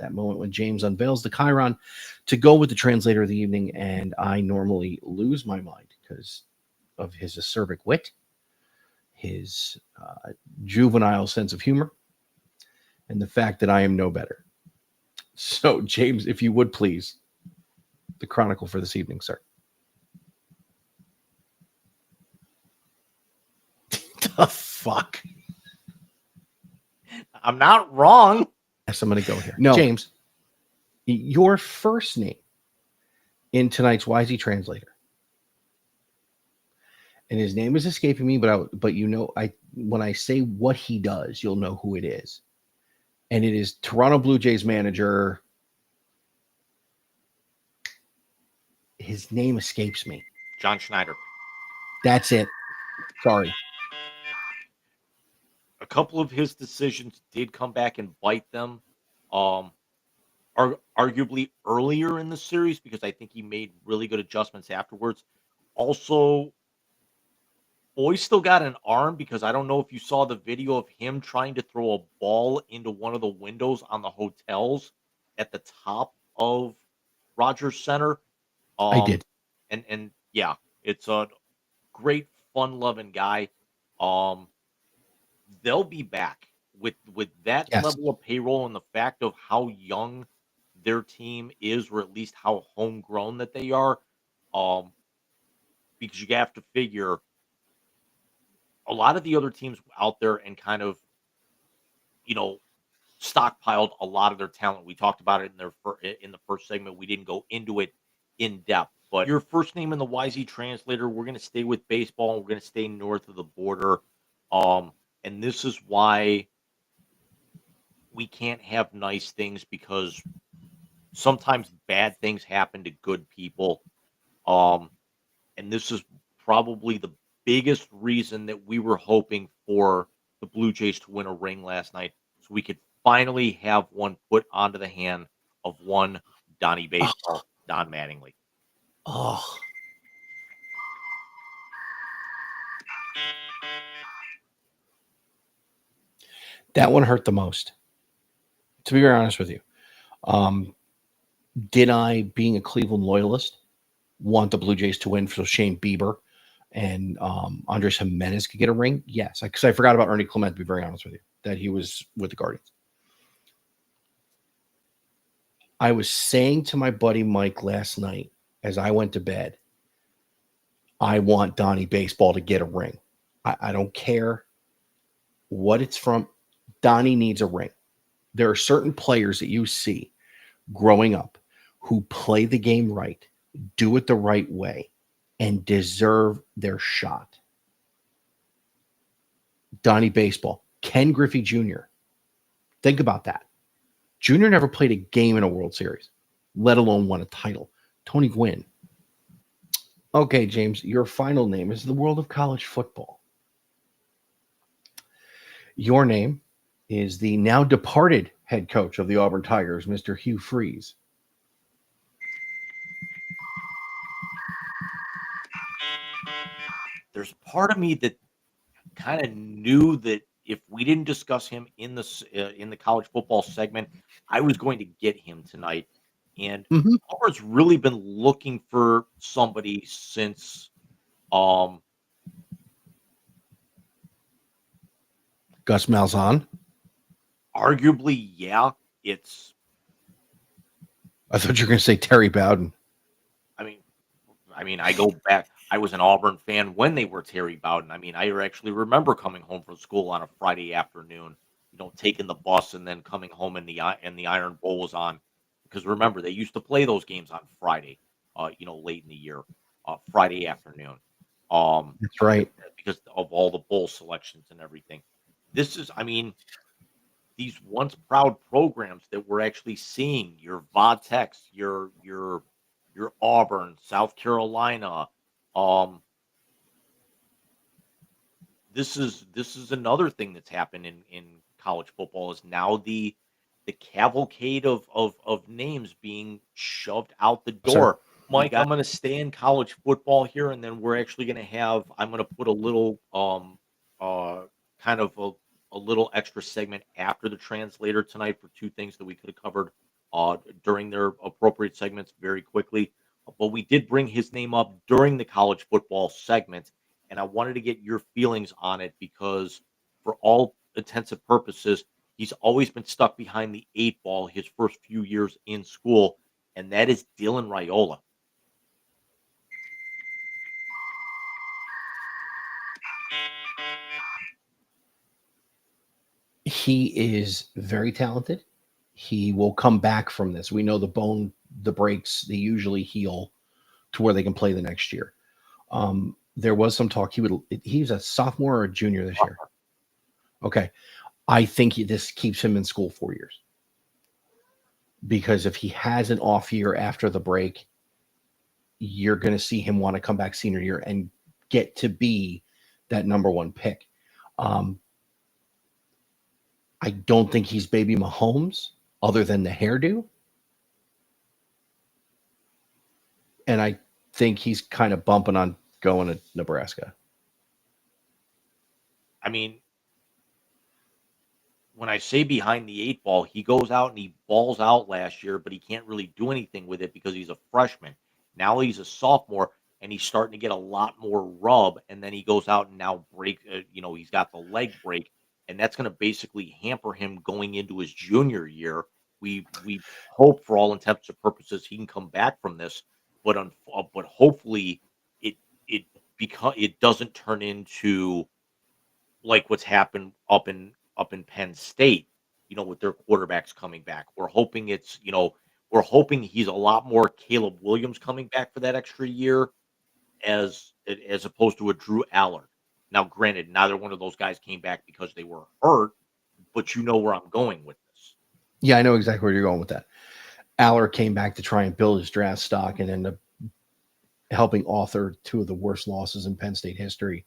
that moment when James unveils the Chiron to go with the translator of the evening, and I normally lose my mind because of his acerbic wit, his juvenile sense of humor, and the fact that I am no better. So, James, if you would please, the chronicle for this evening, sir. The fuck? I'm not wrong. Yes, I'm going to go here. No, James, your first name in tonight's Wisey Translator, and his name is escaping me, but you know, when I say what he does, you'll know who it is, and it is Toronto Blue Jays manager. His name escapes me. John Schneider. That's it. Sorry. A couple of his decisions did come back and bite them. Arguably earlier in the series, because I think he made really good adjustments afterwards. Also, Boy still got an arm, because I don't know if you saw the video of him trying to throw a ball into one of the windows on the hotels at the top of Rogers Center. I did. And yeah, it's a great, fun-loving guy. They'll be back with that Yes. level of payroll, and the fact of how young their team is, or at least how homegrown that they are. Because you have to figure a lot of the other teams out there and kind of, stockpiled a lot of their talent. We talked about it in the first segment. We didn't go into it in depth, but your first name in the Wisey Translator, we're going to stay with baseball, and we're going to stay north of the border. And this is why we can't have nice things, because sometimes bad things happen to good people. And this is probably the biggest reason that we were hoping for the Blue Jays to win a ring last night, so we could finally have one put onto the hand of one Donnie Baseball, Don Mattingly. Oh. That one hurt the most, to be very honest with you. Did I, being a Cleveland loyalist, want the Blue Jays to win so Shane Bieber and Andres Jimenez could get a ring? Yes, because I forgot about Ernie Clement, to be very honest with you, that he was with the Guardians. I was saying to my buddy Mike last night as I went to bed, I want Donnie Baseball to get a ring. I don't care what it's from. Donnie needs a ring. There are certain players that you see growing up who play the game right, do it the right way, and deserve their shot. Donnie Baseball, Ken Griffey Jr. Think about that. Junior never played a game in a World Series, let alone won a title. Tony Gwynn. Okay, James, your final name is the world of college football. Your name is the now departed head coach of the Auburn Tigers, Mr. Hugh Freeze. There's part of me that kind of knew that if we didn't discuss him in the college football segment, I was going to get him tonight. And Auburn's really been looking for somebody since Gus Malzahn. Arguably, yeah. I thought you were going to say Terry Bowden. I mean, I go back. I was an Auburn fan when they were Terry Bowden. I mean, I actually remember coming home from school on a Friday afternoon, taking the bus and then coming home and the Iron Bowl was on. Because remember, they used to play those games on Friday, late in the year, Friday afternoon. That's right. Because of all the bowl selections and everything. This is, these once proud programs that we're actually seeing, your Vatex, your Auburn, South Carolina. This is another thing that's happened in college football, is now the cavalcade of names being shoved out the door. Sir. Mike, I'm going to stay in college football here, and then we're actually going to I'm going to put a little kind of a little extra segment after the translator tonight for two things that we could have covered during their appropriate segments very quickly. But we did bring his name up during the college football segment, and I wanted to get your feelings on it because, for all intents and purposes, he's always been stuck behind the 8 ball his first few years in school, and that is Dylan Raiola. He is very talented. He will come back from this. We know the breaks, they usually heal to where they can play the next year. There was some talk he's a sophomore or a junior this year. Okay. I think this keeps him in school 4 years. Because if he has an off year after the break, you're going to see him want to come back senior year and get to be that number one pick. I don't think he's baby Mahomes other than the hairdo. And I think he's kind of bumping on going to Nebraska. I mean, when I say behind the 8 ball, he goes out and he balls out last year, but he can't really do anything with it because he's a freshman. Now he's a sophomore and he's starting to get a lot more rub. And then he goes out and now he's got the leg break, and that's going to basically hamper him going into his junior year. We hope, for all intents and purposes, he can come back from this, but but hopefully it it doesn't turn into like what's happened up in Penn State, with their quarterbacks coming back. We're hoping he's a lot more Caleb Williams coming back for that extra year as opposed to a Drew Allard. Now, granted, neither one of those guys came back because they were hurt, but you know where I'm going with this. Yeah, I know exactly where you're going with that. Allard came back to try and build his draft stock and ended up helping author two of the worst losses in Penn State history